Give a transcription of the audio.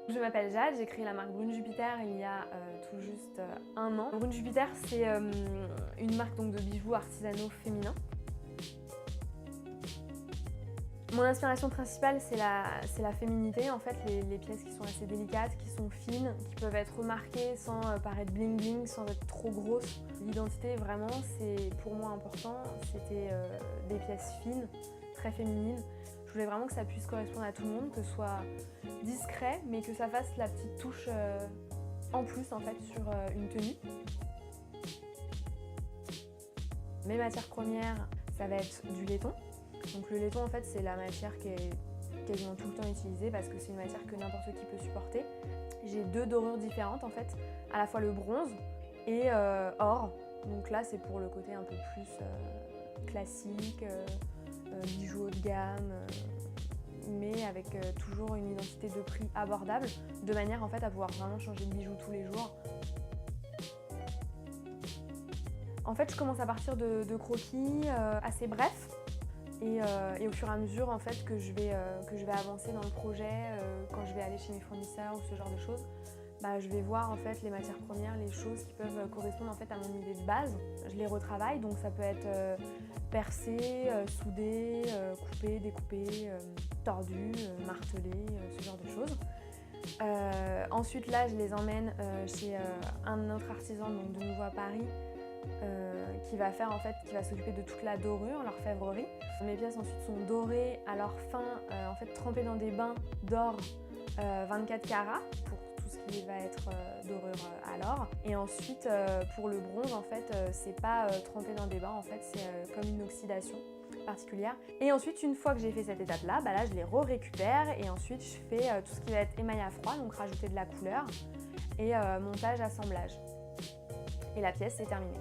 Je m'appelle Jade, j'ai créé la marque Brune Jupiter il y a tout juste 1 an. Brune Jupiter, c'est une marque donc, de bijoux artisanaux féminins. Mon inspiration principale, c'est la féminité, en fait, les pièces qui sont assez délicates, qui sont fines, qui peuvent être remarquées sans paraître bling bling, sans être trop grosses. L'identité, vraiment, c'est pour moi important, c'était des pièces fines, très féminines. Je voulais vraiment que ça puisse correspondre à tout le monde, que ce soit discret, mais que ça fasse la petite touche en plus, en fait, sur une tenue. Mes matières premières, ça va être du laiton. Donc le laiton, en fait, c'est la matière qui est quasiment tout le temps utilisée parce que c'est une matière que n'importe qui peut supporter. J'ai 2 dorures différentes, en fait, à la fois le bronze et or. Donc là, c'est pour le côté un peu plus classique, bijoux haut de gamme, mais avec toujours une identité de prix abordable, de manière en fait à pouvoir vraiment changer de bijoux tous les jours. En fait, je commence à partir de croquis assez brefs et au fur et à mesure en fait, que je vais avancer dans le projet, quand je vais aller chez mes fournisseurs ou ce genre de choses, je vais voir en fait les matières premières, les choses qui peuvent correspondre en fait à mon idée de base. Je les retravaille, donc ça peut être percé, soudé, coupé, découpé, tordu, martelé, ce genre de choses. Ensuite là, je les emmène chez un autre artisan, donc de nouveau à Paris, qui va s'occuper de toute la dorure, l'orfèvrerie. Mes pièces ensuite sont dorées à leur fin, en fait trempées dans des bains d'or 24 carats pour tout ce qui va être dorure à l'or. Et ensuite pour le bronze, en fait, c'est pas trempé dans des bains, en fait c'est comme une oxydation particulière. Et ensuite, une fois que j'ai fait cette étape-là, là je les récupère et ensuite je fais tout ce qui va être émail à froid, donc rajouter de la couleur et montage, assemblage. Et la pièce est terminée.